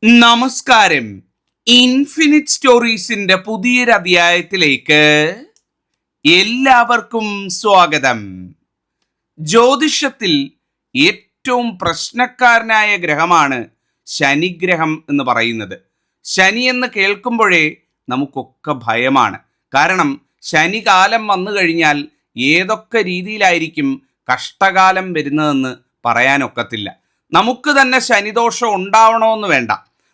നമസ്കാരം. ഇൻഫിനിറ്റ് സ്റ്റോറീസിന്റെ പുതിയൊരു അധ്യായത്തിലേക്ക് എല്ലാവർക്കും സ്വാഗതം. ജ്യോതിഷത്തിൽ ഏറ്റവും പ്രശ്നക്കാരനായ ഗ്രഹമാണ് ശനിഗ്രഹം എന്ന് പറയുന്നത്. ശനി എന്ന് കേൾക്കുമ്പോഴേ നമുക്കൊക്കെ ഭയമാണ്. കാരണം ശനി കാലം വന്നു കഴിഞ്ഞാൽ ഏതൊക്കെ രീതിയിലായിരിക്കും കഷ്ടകാലം വരുന്നതെന്ന് പറയാനൊക്കത്തില്ല. നമുക്ക് തന്നെ ശനിദോഷം ഉണ്ടാവണമെന്ന് വേണ്ട,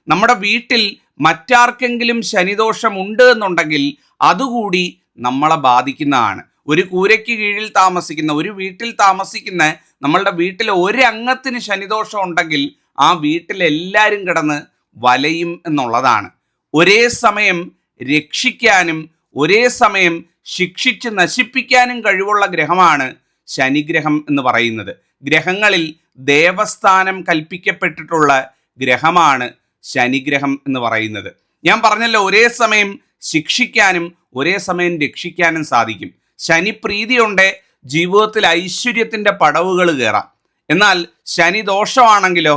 നമ്മുടെ വീട്ടിൽ മറ്റാർക്കെങ്കിലും ശനിദോഷം ഉണ്ട് എന്നുണ്ടെങ്കിൽ അതുകൂടി നമ്മളെ ബാധിക്കുന്നതാണ്. ഒരു കൂരയ്ക്ക് കീഴിൽ താമസിക്കുന്ന, ഒരു വീട്ടിൽ താമസിക്കുന്ന നമ്മളുടെ വീട്ടിലെ ഒരു അംഗത്തിന് ശനിദോഷം ഉണ്ടെങ്കിൽ ആ വീട്ടിലെല്ലാവരും കിടന്ന് വലയും എന്നുള്ളതാണ്. ഒരേ സമയം രക്ഷിക്കാനും ഒരേ സമയം ശിക്ഷിച്ച് നശിപ്പിക്കാനും കഴിവുള്ള ഗ്രഹമാണ് ശനിഗ്രഹം എന്ന് പറയുന്നത്. ഗ്രഹങ്ങളിൽ ദേവസ്ഥാനം കൽപ്പിക്കപ്പെട്ടിട്ടുള്ള ഗ്രഹമാണ് ശനിഗ്രഹം എന്ന് പറയുന്നത്. ഞാൻ പറഞ്ഞല്ലോ, ഒരേ സമയം ശിക്ഷിക്കാനും ഒരേ സമയം രക്ഷിക്കാനും സാധിക്കും. ശനി പ്രീതിയുണ്ട് ജീവിതത്തിൽ ഐശ്വര്യത്തിൻ്റെ പടവുകൾ കയറാം. എന്നാൽ ശനി ദോഷമാണെങ്കിലോ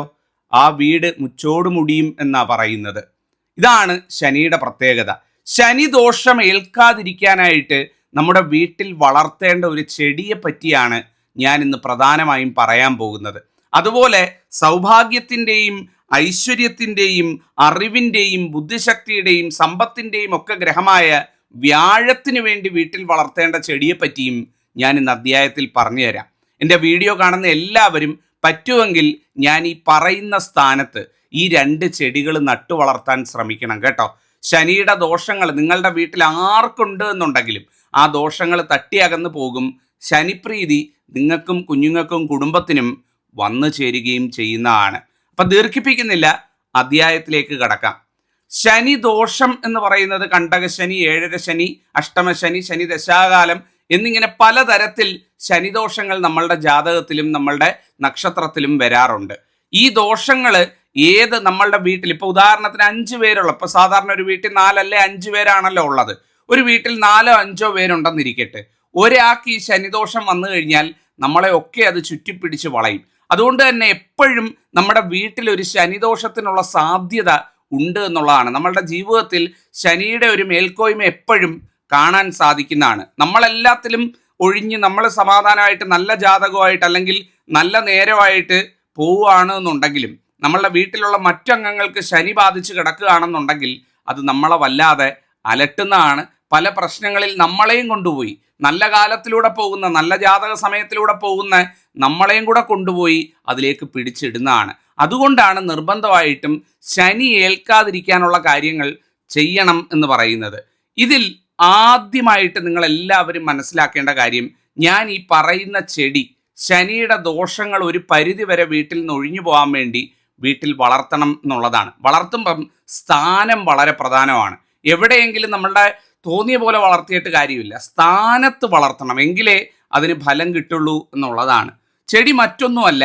ആ വീട് മുച്ചോട് മുടിയും എന്നാ പറയുന്നത്. ഇതാണ് ശനിയുടെ പ്രത്യേകത. ശനി ദോഷം ഏൽക്കാതിരിക്കാനായിട്ട് നമ്മുടെ വീട്ടിൽ വളർത്തേണ്ട ഒരു ചെടിയെ പറ്റിയാണ് ഞാൻ ഇന്ന് പ്രധാനമായും പറയാൻ പോകുന്നത്. അതുപോലെ സൗഭാഗ്യത്തിൻ്റെയും ഐശ്വര്യത്തിൻ്റെയും അറിവിൻ്റെയും ബുദ്ധിശക്തിയുടെയും സമ്പത്തിൻ്റെയും ഒക്കെ ഗ്രഹമായ വ്യാഴത്തിന് വേണ്ടി വീട്ടിൽ വളർത്തേണ്ട ചെടിയെ പറ്റിയും ഞാൻ ഇന്ന് അധ്യായത്തിൽ പറഞ്ഞു തരാം. എൻ്റെ വീഡിയോ കാണുന്ന എല്ലാവരും പറ്റുമെങ്കിൽ ഞാൻ ഈ പറയുന്ന സ്ഥാനത്ത് ഈ 2 ചെടികൾ നട്ടു വളർത്താൻ ശ്രമിക്കണം കേട്ടോ. ശനിയുടെ ദോഷങ്ങൾ നിങ്ങളുടെ വീട്ടിൽ ആർക്കുണ്ട് എന്നുണ്ടെങ്കിലും ആ ദോഷങ്ങൾ തട്ടിയകന്നു പോകും. ശനിപ്രീതി നിങ്ങൾക്കും കുഞ്ഞുങ്ങൾക്കും കുടുംബത്തിനും വന്നു ചേരുകയും ചെയ്യുന്നതാണ്. അപ്പം ദീർഘിപ്പിക്കുന്നില്ല, അധ്യായത്തിലേക്ക് കടക്കാം. ശനി ദോഷം എന്ന് പറയുന്നത് കണ്ടകശനി, 7ര ശനി, അഷ്ടമശനി, ശനി ദശാകാലം എന്നിങ്ങനെ പലതരത്തിൽ ശനിദോഷങ്ങൾ നമ്മളുടെ ജാതകത്തിലും നമ്മളുടെ നക്ഷത്രത്തിലും വരാറുണ്ട്. ഈ ദോഷങ്ങൾ ഏത് നമ്മളുടെ വീട്ടിൽ, ഇപ്പോൾ ഉദാഹരണത്തിന് 5 പേരുള്ള, ഇപ്പോൾ സാധാരണ ഒരു വീട്ടിൽ 4 അല്ലെ 5 പേരാണല്ലോ ഉള്ളത്. ഒരു വീട്ടിൽ 4 5 പേരുണ്ടെന്നിരിക്കട്ടെ, ഒരാൾക്ക് ഈ ശനിദോഷം വന്നു കഴിഞ്ഞാൽ നമ്മളെ ഒക്കെ അത് ചുറ്റിപ്പിടിച്ച് വളയും. അതുകൊണ്ട് തന്നെ എപ്പോഴും നമ്മുടെ വീട്ടിൽ ഒരു ശനിദോഷത്തിനുള്ള സാധ്യത ഉണ്ട് എന്നുള്ളതാണ്. നമ്മളുടെ ജീവിതത്തിൽ ശനിയുടെ ഒരു മേൽക്കോയ്മ എപ്പോഴും കാണാൻ സാധിക്കുന്നതാണ്. നമ്മളെല്ലാത്തിലും ഒഴിഞ്ഞ് നമ്മൾ സമാധാനമായിട്ട് നല്ല ജാതകമായിട്ട് അല്ലെങ്കിൽ നല്ല നേരമായിട്ട് പോവുകയാണ് എന്നുണ്ടെങ്കിലും നമ്മളുടെ വീട്ടിലുള്ള മറ്റംഗങ്ങൾക്ക് ശനി ബാധിച്ച് കിടക്കുകയാണെന്നുണ്ടെങ്കിൽ അത് നമ്മളെ വല്ലാതെ അലട്ടുന്നതാണ്. പല പ്രശ്നങ്ങളിൽ നമ്മളെയും കൊണ്ടുപോയി, നല്ല കാലത്തിലൂടെ പോകുന്ന, നല്ല ജാതക സമയത്തിലൂടെ പോകുന്ന നമ്മളെയും കൂടെ കൊണ്ടുപോയി അതിലേക്ക് പിടിച്ചിടുന്നതാണ്. അതുകൊണ്ടാണ് നിർബന്ധമായിട്ടും ശനി ഏൽക്കാതിരിക്കാനുള്ള കാര്യങ്ങൾ ചെയ്യണം എന്ന് പറയുന്നത്. ഇതിൽ ആദ്യമായിട്ട് നിങ്ങളെല്ലാവരും മനസ്സിലാക്കേണ്ട കാര്യം, ഞാൻ ഈ പറയുന്ന ചെടി ശനിയുടെ ദോഷങ്ങൾ ഒരു പരിധി വരെ വീട്ടിൽ നിന്ന് ഒഴിഞ്ഞു പോകാൻ വേണ്ടി വീട്ടിൽ വളർത്തണം എന്നുള്ളതാണ്. വളർത്തുമ്പം സ്ഥാനം വളരെ പ്രധാനമാണ്. എവിടെയെങ്കിലും നമ്മളുടെ തോന്നിയ പോലെ വളർത്തിയിട്ട് കാര്യമില്ല, സ്ഥാനത്ത് വളർത്തണം, എങ്കിലേ അതിന് ഫലം കിട്ടുള്ളൂ എന്നുള്ളതാണ്. ചെടി മറ്റൊന്നുമല്ല,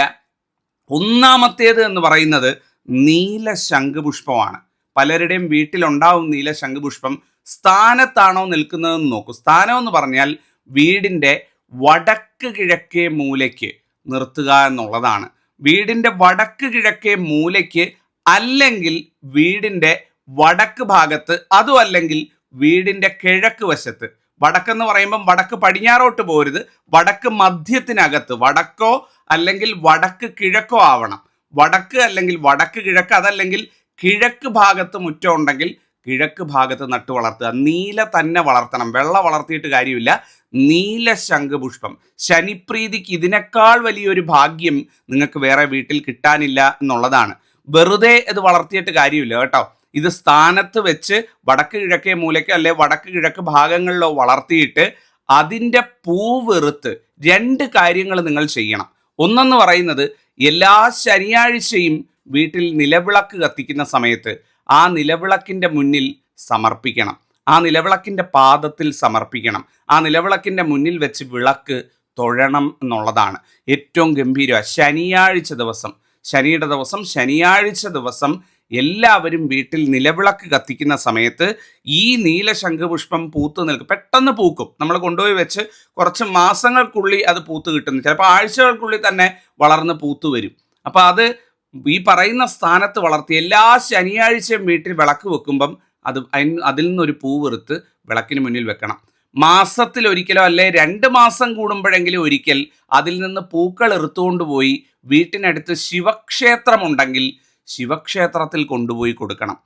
ഒന്നാമത്തേത് എന്ന് പറയുന്നത് നീല ശംഖുപുഷ്പമാണ്. പലരുടെയും വീട്ടിലുണ്ടാവും നീല ശംഖുപുഷ്പം. സ്ഥാനത്താണോ നിൽക്കുന്നതെന്ന് നോക്കൂ. സ്ഥാനം എന്ന് പറഞ്ഞാൽ വീടിൻ്റെ വടക്ക് കിഴക്കേ മൂലയ്ക്ക് നിർത്തുക എന്നുള്ളതാണ്. വീടിൻ്റെ വടക്ക് കിഴക്കേ മൂലയ്ക്ക്, അല്ലെങ്കിൽ വീടിൻ്റെ വടക്ക് ഭാഗത്ത്, അതും അല്ലെങ്കിൽ വീടിൻ്റെ കിഴക്ക് വശത്ത്. വടക്കെന്ന് പറയുമ്പം വടക്ക് പടിഞ്ഞാറോട്ട് പോരുത്, വടക്ക് മധ്യത്തിനകത്ത്, വടക്കോ അല്ലെങ്കിൽ വടക്ക് കിഴക്കോ ആവണം. വടക്ക് അല്ലെങ്കിൽ വടക്ക് കിഴക്ക്, അതല്ലെങ്കിൽ കിഴക്ക് ഭാഗത്ത് മുറ്റം ഉണ്ടെങ്കിൽ കിഴക്ക് ഭാഗത്ത് നട്ടു വളർത്തുക. നീല തന്നെ വളർത്തണം, വെള്ള വളർത്തിയിട്ട് കാര്യമില്ല. നീല ശംഖുപുഷ്പം. ശനിപ്രീതിക്ക് ഇതിനേക്കാൾ വലിയൊരു ഭാഗ്യം നിങ്ങൾക്ക് വേറെ വീട്ടിൽ കിട്ടാനില്ല എന്നുള്ളതാണ്. വെറുതെ ഇത് വളർത്തിയിട്ട് കാര്യമില്ല കേട്ടോ. ഇത് സ്ഥാനത്ത് വെച്ച് വടക്ക് കിഴക്കേ മൂലയ്ക്ക് അല്ലെ വടക്ക് കിഴക്ക് ഭാഗങ്ങളിലോ വളർത്തിയിട്ട് അതിൻ്റെ പൂവെറുത്ത് 2 കാര്യങ്ങൾ നിങ്ങൾ ചെയ്യണം. ഒന്നെന്ന് പറയുന്നത്, എല്ലാ ശനിയാഴ്ചയും വീട്ടിൽ നിലവിളക്ക് കത്തിക്കുന്ന സമയത്ത് ആ നിലവിളക്കിൻ്റെ മുന്നിൽ സമർപ്പിക്കണം. ആ നിലവിളക്കിൻ്റെ പാദത്തിൽ സമർപ്പിക്കണം. ആ നിലവിളക്കിൻ്റെ മുന്നിൽ വെച്ച് വിളക്ക് തൊഴണം എന്നുള്ളതാണ് ഏറ്റവും ഗംഭീരം. ശനിയാഴ്ച ദിവസം, ശനിയുടെ ദിവസം, ശനിയാഴ്ച ദിവസം എല്ലാവരും വീട്ടിൽ നിലവിളക്ക് കത്തിക്കുന്ന സമയത്ത് ഈ നീല ശംഖുപുഷ്പം പൂത്ത് നിൽക്കും. പെട്ടെന്ന് പൂക്കും. നമ്മൾ കൊണ്ടുപോയി വെച്ച് കുറച്ച് മാസങ്ങൾക്കുള്ളിൽ അത് പൂത്ത് കിട്ടുന്നു. ചിലപ്പോൾ ആഴ്ചകൾക്കുള്ളിൽ തന്നെ വളർന്ന് പൂത്ത് വരും. അപ്പോൾ അത് ഈ പറയുന്ന സ്ഥാനത്ത് വളർത്തി എല്ലാ ശനിയാഴ്ചയും വീട്ടിൽ വിളക്ക് വെക്കുമ്പം അതിൽ നിന്നൊരു പൂവെറുത്ത് വിളക്കിന് മുന്നിൽ വെക്കണം. മാസത്തിൽ ഒരിക്കലോ അല്ലെ 2 മാസം കൂടുമ്പോഴെങ്കിലും ഒരിക്കൽ അതിൽ നിന്ന് പൂക്കൾ എറുത്തുകൊണ്ട് പോയി വീട്ടിനടുത്ത് ശിവക്ഷേത്രമുണ്ടെങ്കിൽ ശിവക്ഷേത്രത്തിൽ കൊണ്ടുപോയി കൊടുക്കണം.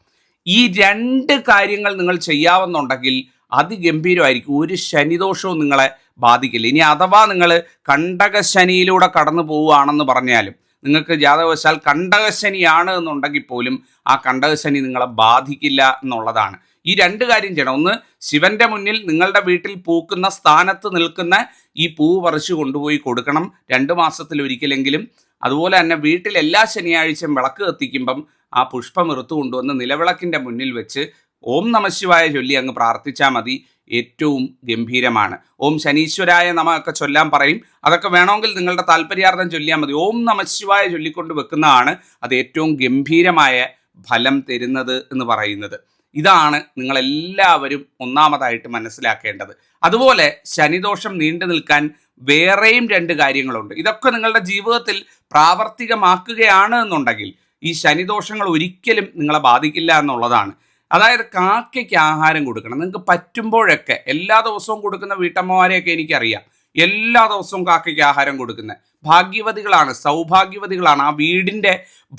ഈ 2 കാര്യങ്ങൾ നിങ്ങൾ ചെയ്യാവുന്നുണ്ടെങ്കിൽ അതിഗംഭീരമായിരിക്കും. ഒരു ശനിദോഷവും നിങ്ങളെ ബാധിക്കില്ല. ഇനി അഥവാ നിങ്ങൾ കണ്ടകശനിയിലൂടെ കടന്നു പോവുകയാണെന്ന് പറഞ്ഞാലും, നിങ്ങൾക്ക് ജാതകവശാൽ കണ്ടകശനിയാണ് എന്നുണ്ടെങ്കിൽ പോലും ആ കണ്ടകശനി നിങ്ങളെ ബാധിക്കില്ല എന്നുള്ളതാണ്. ഈ 2 കാര്യം ചെയ്യണം. ഒന്ന്, ശിവന്റെ മുന്നിൽ നിങ്ങളുടെ വീട്ടിൽ പൂക്കുന്ന സ്ഥാനത്ത് നിൽക്കുന്ന ഈ പൂ പറിച്ചു കൊണ്ടുപോയി കൊടുക്കണം 2 മാസത്തിൽ ഒരിക്കലെങ്കിലും. അതുപോലെ തന്നെ വീട്ടിൽ എല്ലാ ശനിയാഴ്ചയും വിളക്ക് കത്തിക്കുമ്പം ആ പുഷ്പം എടുത്തു കൊണ്ടുവന്ന് നിലവിളക്കിൻ്റെ മുന്നിൽ വെച്ച് ഓം നമഃശിവായ ചൊല്ലി അങ്ങ് പ്രാർത്ഥിച്ചാൽ മതി. ഏറ്റവും ഗംഭീരമാണ്. ഓം ശനീശ്വരായ നമ ഒക്കെ ചൊല്ലാൻ പറയും. അതൊക്കെ വേണമെങ്കിൽ നിങ്ങളുടെ താല്പര്യാർത്ഥം ചൊല്ലിയാൽ മതി. ഓം നമഃശിവായ ചൊല്ലിക്കൊണ്ട് വെക്കുന്നതാണ് അത് ഏറ്റവും ഗംഭീരമായ ഫലം തരുന്നത് എന്ന് പറയുന്നത്. ഇതാണ് നിങ്ങളെല്ലാവരും ഒന്നാമതായിട്ട് മനസ്സിലാക്കേണ്ടത്. അതുപോലെ ശനിദോഷം നീണ്ടു നിൽക്കാൻ വേറെയും 2 കാര്യങ്ങളുണ്ട്. ഇതൊക്കെ നിങ്ങളുടെ ജീവിതത്തിൽ പ്രാവർത്തികമാക്കുകയാണ് എന്നുണ്ടെങ്കിൽ ഈ ശനിദോഷങ്ങൾ ഒരിക്കലും നിങ്ങളെ ബാധിക്കില്ല എന്നുള്ളതാണ്. അതായത് കാക്കയ്ക്ക് ആഹാരം കൊടുക്കണം. നിങ്ങൾക്ക് പറ്റുമ്പോഴൊക്കെ എല്ലാ ദിവസവും കൊടുക്കുന്ന വീട്ടമ്മമാരെയൊക്കെ എനിക്കറിയാം. എല്ലാ ദിവസവും കാക്കയ്ക്ക് ആഹാരം കൊടുക്കുന്നത് ഭാഗ്യവതികളാണ്, സൗഭാഗ്യവതികളാണ്. ആ വീടിൻ്റെ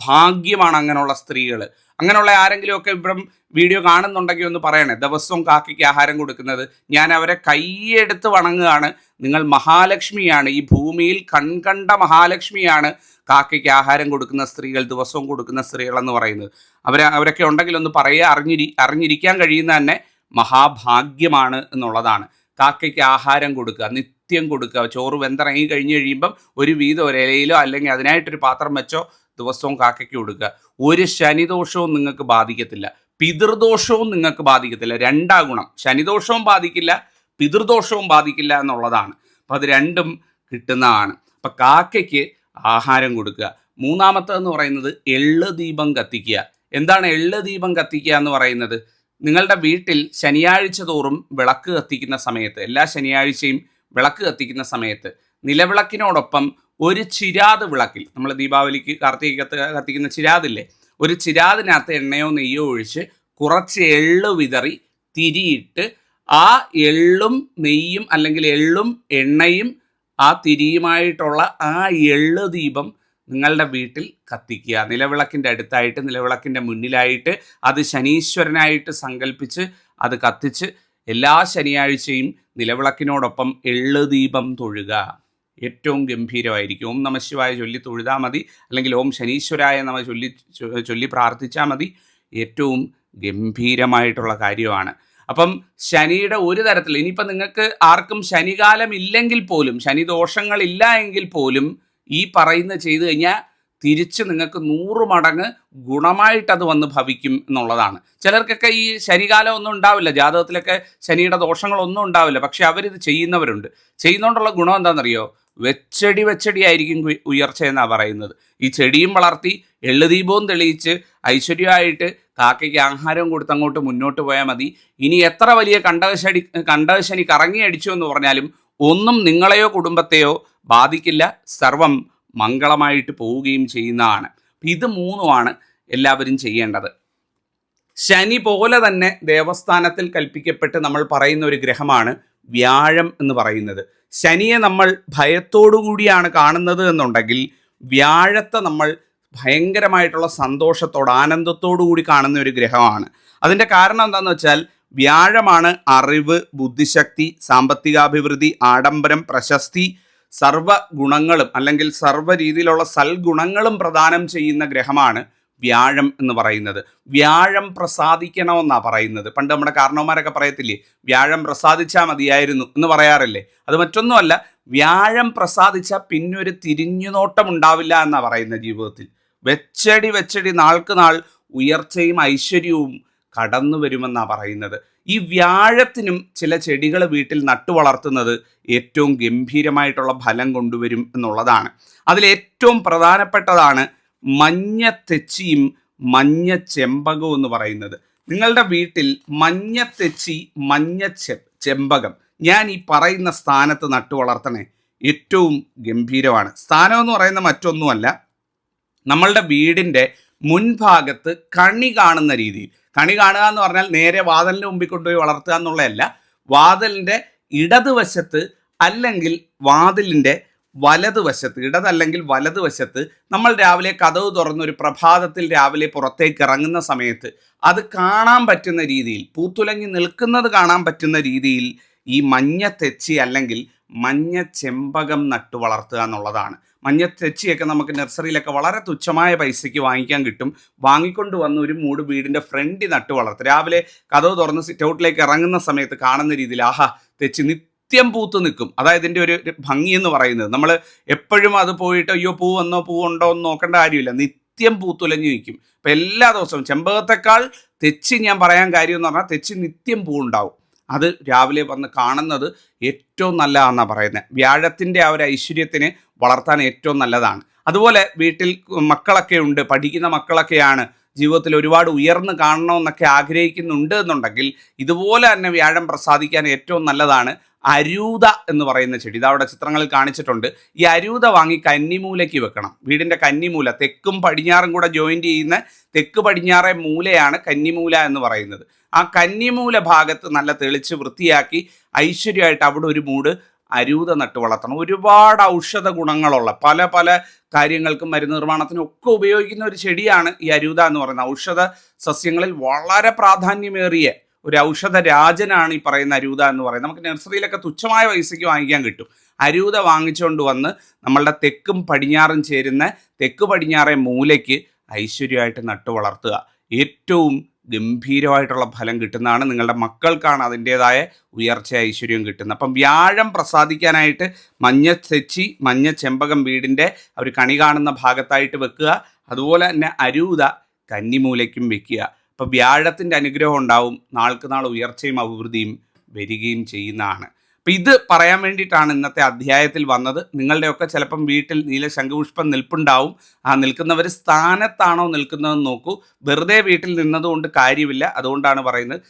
ഭാഗ്യമാണ് അങ്ങനെയുള്ള സ്ത്രീകൾ. അങ്ങനെയുള്ള ആരെങ്കിലുമൊക്കെ ഇവിടെ വീഡിയോ കാണുന്നുണ്ടെങ്കിൽ ഒന്ന് പറയണേ, ദിവസവും കാക്കയ്ക്ക് ആഹാരം കൊടുക്കുന്നത്. ഞാൻ അവരെ കൈയെടുത്ത് വണങ്ങുകയാണ്. നിങ്ങൾ മഹാലക്ഷ്മിയാണ്, ഈ ഭൂമിയിൽ കൺകണ്ട മഹാലക്ഷ്മിയാണ് കാക്കയ്ക്ക് ആഹാരം കൊടുക്കുന്ന സ്ത്രീകൾ, ദിവസവും കൊടുക്കുന്ന സ്ത്രീകളെന്ന് പറയുന്നത്. അവരൊക്കെ ഉണ്ടെങ്കിൽ ഒന്ന് പറയുക. അറിഞ്ഞിരിക്കാൻ കഴിയുന്ന തന്നെ മഹാഭാഗ്യമാണ് എന്നുള്ളതാണ്. കാക്കയ്ക്ക് ആഹാരം കൊടുക്കുക, നിത്യം കൊടുക്കുക. ചോറ് വെന്തിറങ്ങി കഴിഞ്ഞ് കഴിയുമ്പം ഒരു വീതം ഒരിലയിലോ അല്ലെങ്കിൽ അതിനായിട്ടൊരു പാത്രം വെച്ചോ ദിവസവും കാക്കയ്ക്ക് കൊടുക്കുക. ഒരു ശനിദോഷവും നിങ്ങൾക്ക് ബാധിക്കത്തില്ല, പിതൃദോഷവും നിങ്ങൾക്ക് ബാധിക്കത്തില്ല. 2 ഗുണം, ശനിദോഷവും ബാധിക്കില്ല, പിതൃദോഷവും ബാധിക്കില്ല എന്നുള്ളതാണ്. അപ്പം അത് 2ഉം കിട്ടുന്നതാണ്. അപ്പം കാക്കയ്ക്ക് ആഹാരം കൊടുക്കുക. മൂന്നാമത്തേതെന്ന് പറയുന്നത് എള്ള് ദീപം കത്തിക്കുക. എന്താണ് എള്ള് ദീപം കത്തിക്കുക എന്ന് പറയുന്നത്? നിങ്ങളുടെ വീട്ടിൽ ശനിയാഴ്ച തോറും വിളക്ക് കത്തിക്കുന്ന സമയത്ത്, എല്ലാ ശനിയാഴ്ചയും വിളക്ക് കത്തിക്കുന്ന സമയത്ത് നിലവിളക്കിനോടൊപ്പം ഒരു ചിരാത് വിളക്കിൽ, നമ്മൾ ദീപാവലിക്ക് കാർത്തികത്ത് കത്തിക്കുന്ന ചിരാതില്ലേ, ഒരു ചിരാതിനകത്ത് എണ്ണയോ നെയ്യോ ഒഴിച്ച് കുറച്ച് എള്ള് വിതറി തിരിയിട്ട് ആ എള്ളും നെയ്യും അല്ലെങ്കിൽ എള്ളും എണ്ണയും ആ തിരിയുമായിട്ടുള്ള ആ എള്ള് ദീപം നിങ്ങളുടെ വീട്ടിൽ കത്തിക്കുക. നിലവിളക്കിൻ്റെ അടുത്തായിട്ട്, നിലവിളക്കിൻ്റെ മുന്നിലായിട്ട് അത് ശനീശ്വരനായിട്ട് സങ്കല്പിച്ച് അത് കത്തിച്ച് എല്ലാ ശനിയാഴ്ചയും നിലവിളക്കിനോടൊപ്പം എള്ള് ദീപം തൊഴുക. ഏറ്റവും ഗംഭീരമായിരിക്കും. ഓം നമഃശിവായ ചൊല്ലി തൊഴുതാൽ മതി, അല്ലെങ്കിൽ ഓം ശനീശ്വരായ നമ ചൊല്ലി പ്രാർത്ഥിച്ചാൽ മതി. ഏറ്റവും ഗംഭീരമായിട്ടുള്ള കാര്യമാണ്. അപ്പം ശനിയുടെ ഒരു തരത്തിൽ, ഇനിയിപ്പം നിങ്ങൾക്ക് ആർക്കും ശനികാലം ഇല്ലെങ്കിൽ പോലും, ശനി ദോഷങ്ങളില്ല എങ്കിൽ പോലും ഈ പറയുന്നത് ചെയ്തു കഴിഞ്ഞാൽ തിരിച്ച് നിങ്ങൾക്ക് 100 മടങ്ങ് ഗുണമായിട്ടത് വന്ന് ഭവിക്കും എന്നുള്ളതാണ്. ചിലർക്കൊക്കെ ഈ ശനികാലം ഒന്നും ഉണ്ടാവില്ല, ജാതകത്തിലൊക്കെ ശനിയുടെ ദോഷങ്ങളൊന്നും ഉണ്ടാവില്ല. പക്ഷെ അവരിത് ചെയ്യുന്നവരുണ്ട്. ചെയ്യുന്നതുകൊണ്ടുള്ള ഗുണം എന്താണെന്നറിയോ? വെച്ചടി ആയിരിക്കും ഉയർച്ച എന്നാണ് പറയുന്നത്. ഈ ചെടിയും വളർത്തി എള്ളുദീപവും തെളിയിച്ച് ഐശ്വര്യമായിട്ട് കാക്കയ്ക്ക് ആഹാരവും കൊടുത്ത് അങ്ങോട്ട് മുന്നോട്ട് പോയാൽ മതി. ഇനി എത്ര വലിയ കണ്ടകശനി കറങ്ങി അടിച്ചു എന്ന് പറഞ്ഞാലും ഒന്നും നിങ്ങളെയോ കുടുംബത്തെയോ ബാധിക്കില്ല. സർവം മംഗളമായിട്ട് പോവുകയും ചെയ്യുന്നതാണ്. ഇത് 3ഉമാണ് എല്ലാവരും ചെയ്യേണ്ടത്. ശനി പോലെ തന്നെ ദേവസ്ഥാനത്തിൽ കൽപ്പിക്കപ്പെട്ട് നമ്മൾ പറയുന്ന ഒരു ഗ്രഹമാണ് വ്യാഴം എന്ന് പറയുന്നത്. ശനിയെ നമ്മൾ ഭയത്തോടു കൂടിയാണ് കാണുന്നത് എന്നുണ്ടെങ്കിൽ വ്യാഴത്തെ നമ്മൾ ഭയങ്കരമായിട്ടുള്ള സന്തോഷത്തോട്, ആനന്ദത്തോടു കൂടി കാണുന്ന ഒരു ഗ്രഹമാണ്. അതിൻ്റെ കാരണം എന്താണെന്ന് വെച്ചാൽ വ്യാഴമാണ് അറിവ്, ബുദ്ധിശക്തി, സാമ്പത്തികാഭിവൃദ്ധി, ആഡംബരം, പ്രശസ്തി, സർവ്വ ഗുണങ്ങളും അല്ലെങ്കിൽ സർവ്വ രീതിയിലുള്ള സൽഗുണങ്ങളും പ്രദാനം ചെയ്യുന്ന ഗ്രഹമാണ് വ്യാഴം എന്ന് പറയുന്നത്. വ്യാഴം പ്രസാദിക്കണമെന്നാണ് പറയുന്നത്. പണ്ട് നമ്മുടെ കാരണവന്മാരൊക്കെ പറയത്തില്ലേ, വ്യാഴം പ്രസാദിച്ചാൽ മതിയായിരുന്നു എന്ന് പറയാറില്ലേ? അത് മറ്റൊന്നുമല്ല, വ്യാഴം പ്രസാദിച്ചാൽ പിന്നൊരു തിരിഞ്ഞുനോട്ടം ഉണ്ടാവില്ല എന്നാണ് പറയുന്നത്. ജീവിതത്തിൽ വെച്ചടി നാൾക്ക് നാൾ ഉയർച്ചയും ഐശ്വര്യവും കടന്നു വരുമെന്നാണ് പറയുന്നത്. ഈ വ്യാഴത്തിനും ചില ചെടികൾ വീട്ടിൽ നട്ടു വളർത്തുന്നത് ഏറ്റവും ഗംഭീരമായിട്ടുള്ള ഫലം കൊണ്ടുവരും എന്നുള്ളതാണ്. അതിലേറ്റവും പ്രധാനപ്പെട്ടതാണ് മഞ്ഞ തെച്ചിയും മഞ്ഞ ചെമ്പകവും എന്ന് പറയുന്നത്. നിങ്ങളുടെ വീട്ടിൽ മഞ്ഞ തെച്ചി, മഞ്ഞ ചെമ്പകം ഞാൻ ഈ പറയുന്ന സ്ഥാനത്ത് നട്ടു വളർത്തണേ. ഏറ്റവും ഗംഭീരമാണ്. സ്ഥാനം എന്ന് പറയുന്ന മറ്റൊന്നുമല്ല, നമ്മളുടെ വീടിൻ്റെ മുൻഭാഗത്ത് കണി കാണുന്ന രീതിയിൽ, കണി കാണുക എന്ന് പറഞ്ഞാൽ നേരെ വാതിലിൻ്റെ മുമ്പിൽ കൊണ്ടുപോയി വളർത്തുക എന്നുള്ളതല്ല, വാതിലിൻ്റെ ഇടതുവശത്ത് അല്ലെങ്കിൽ വാതിലിൻ്റെ വലതുവശത്ത്, ഇടതല്ലെങ്കിൽ വലതുവശത്ത് നമ്മൾ രാവിലെ കതവ് തുറന്ന് ഒരു പ്രഭാതത്തിൽ രാവിലെ പുറത്തേക്ക് ഇറങ്ങുന്ന സമയത്ത് അത് കാണാൻ പറ്റുന്ന രീതിയിൽ, പൂത്തുലഞ്ഞ് നിൽക്കുന്നത് കാണാൻ പറ്റുന്ന രീതിയിൽ ഈ മഞ്ഞ തെച്ചി അല്ലെങ്കിൽ മഞ്ഞ ചെമ്പകം നട്ടു വളർത്തുക എന്നുള്ളതാണ്. മഞ്ഞ തെച്ചിയൊക്കെ നമുക്ക് നഴ്സറിയിലൊക്കെ വളരെ തുച്ഛമായ പൈസയ്ക്ക് വാങ്ങിക്കാൻ കിട്ടും. വാങ്ങിക്കൊണ്ട് വന്ന് ഒരു മൂട് വീടിൻ്റെ ഫ്രണ്ടിൽ നട്ടു വളർത്തുക. രാവിലെ കതവ് തുറന്ന് സിറ്റ് ഔട്ടിലേക്ക് ഇറങ്ങുന്ന സമയത്ത് കാണുന്ന രീതിയിൽ ആഹാ തെച്ചി നിത്യം പൂത്ത് നിൽക്കും. അതായത് ഇതിൻ്റെ ഒരു ഭംഗി എന്ന് പറയുന്നത്, നമ്മൾ എപ്പോഴും അത് പോയിട്ട് അയ്യോ പൂ വന്നോ പൂ ഉണ്ടോ എന്ന് നോക്കേണ്ട കാര്യമില്ല, നിത്യം പൂത്തുലഞ്ഞു നിൽക്കും. അപ്പം എല്ലാ ദിവസവും ചെമ്പകത്തെക്കാൾ തെച്ചി ഞാൻ പറയാൻ കാര്യം എന്ന് പറഞ്ഞാൽ തെച്ചി നിത്യം പൂ ഉണ്ടാവും. അത് രാവിലെ വന്ന് കാണുന്നത് ഏറ്റവും നല്ലതാണെന്നാണ് പറയുന്നത്. വ്യാഴത്തിൻ്റെ ആ ഒരു ഐശ്വര്യത്തിന് വളർത്താൻ ഏറ്റവും നല്ലതാണ്. അതുപോലെ വീട്ടിൽ മക്കളൊക്കെ ഉണ്ട്, പഠിക്കുന്ന മക്കളൊക്കെയാണ്, ജീവിതത്തിൽ ഒരുപാട് ഉയർന്നു കാണണമെന്നൊക്കെ ആഗ്രഹിക്കുന്നുണ്ട് എന്നുണ്ടെങ്കിൽ ഇതുപോലെ തന്നെ വ്യാഴം പ്രസാദിക്കാൻ ഏറ്റവും നല്ലതാണ് അരൂത എന്ന് പറയുന്ന ചെടി. ഇതവിടെ ചിത്രങ്ങളിൽ കാണിച്ചിട്ടുണ്ട്. ഈ അരൂത വാങ്ങി കന്നിമൂലയ്ക്ക് വെക്കണം. വീടിൻ്റെ കന്നിമൂല, തെക്കും പടിഞ്ഞാറും കൂടെ ജോയിൻ്റ് ചെയ്യുന്ന തെക്ക് പടിഞ്ഞാറേ മൂലയാണ് കന്നിമൂല എന്ന് പറയുന്നത്. ആ കന്നിമൂല ഭാഗത്ത് നല്ല തെളിച്ച് വൃത്തിയാക്കി ഐശ്വര്യമായിട്ട് അവിടെ ഒരു മൂട് അരൂത നട്ട് വളർത്തണം. ഒരുപാട് ഔഷധ ഗുണങ്ങളുള്ള പല പല കാര്യങ്ങൾക്കും മരുന്ന് നിർമ്മാണത്തിനും ഒക്കെ ഉപയോഗിക്കുന്ന ഒരു ചെടിയാണ് ഈ അരൂത എന്ന് പറയുന്നത്. ഔഷധ സസ്യങ്ങളിൽ വളരെ പ്രാധാന്യമേറിയ ഒരു ഔഷധ രാജനാണ് ഈ പറയുന്ന അരൂത എന്ന് പറയുന്നത്. നമുക്ക് നഴ്സറിയിലൊക്കെ തുച്ഛമായ പൈസയ്ക്ക് വാങ്ങിക്കാൻ കിട്ടും. അരൂത വാങ്ങിച്ചുകൊണ്ട് വന്ന് നമ്മളുടെ തെക്കും പടിഞ്ഞാറും ചേരുന്ന തെക്ക് പടിഞ്ഞാറേ മൂലയ്ക്ക് ഐശ്വര്യമായിട്ട് നട്ടു വളർത്തുക. ഏറ്റവും ഗംഭീരമായിട്ടുള്ള ഫലം കിട്ടുന്നതാണ്. നിങ്ങളുടെ മക്കൾക്കാണ് അതിൻ്റേതായ ഉയർച്ച ഐശ്വര്യം കിട്ടുന്നത്. അപ്പം വ്യാഴം പ്രസാദിക്കാനായിട്ട് മഞ്ഞ തെച്ചി മഞ്ഞ ചെമ്പകം വീടിൻ്റെ ഒരു കണി കാണുന്ന ഭാഗത്തായിട്ട് വെക്കുക. അതുപോലെ തന്നെ അരൂത കന്നിമൂലയ്ക്കും വെക്കുക. അപ്പോൾ വ്യാഴത്തിൻ്റെ അനുഗ്രഹം ഉണ്ടാവും. നാൾക്ക് നാൾ ഉയർച്ചയും അഭിവൃദ്ധിയും വരികയും ചെയ്യുന്നതാണ്. അപ്പം ഇത് പറയാൻ വേണ്ടിയിട്ടാണ് ഇന്നത്തെ അധ്യായത്തിൽ വന്നത്. നിങ്ങളുടെയൊക്കെ ചിലപ്പം വീട്ടിൽ നീല ശംഖുപുഷ്പം നിൽപ്പുണ്ടാവും. ആ നിൽക്കുന്നവർ സ്ഥാനത്താണോ നിൽക്കുന്നതെന്ന് നോക്കൂ. വെറുതെ വീട്ടിൽ നിന്നതുകൊണ്ട് കാര്യമില്ല. അതുകൊണ്ടാണ് പറയുന്നത്,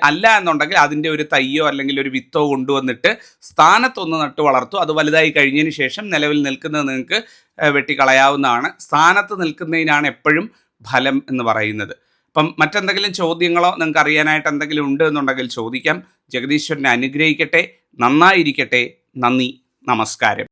അല്ല എന്നുണ്ടെങ്കിൽ അതിൻ്റെ ഒരു തയ്യോ അല്ലെങ്കിൽ ഒരു വിത്തോ കൊണ്ടുവന്നിട്ട് സ്ഥാനത്തൊന്ന് നട്ട് വളർത്തു. അത് വലുതായി കഴിഞ്ഞതിന് ശേഷം നിലവിൽ നിൽക്കുന്നത് നിങ്ങൾക്ക് വെട്ടിക്കളയാവുന്നതാണ്. സ്ഥാനത്ത് നിൽക്കുന്നതിനാണ് എപ്പോഴും ഫലം എന്ന് പറയുന്നത്. അപ്പം മറ്റെന്തെങ്കിലും ചോദ്യങ്ങളോ നിങ്ങൾക്ക് അറിയാനായിട്ട് എന്തെങ്കിലും ഉണ്ട് എന്നുണ്ടെങ്കിൽ ചോദിക്കാം. ജഗദീശ്വരനെ അനുഗ്രഹിക്കട്ടെ. നന്നായിരിക്കട്ടെ. നന്ദി, നമസ്കാരം.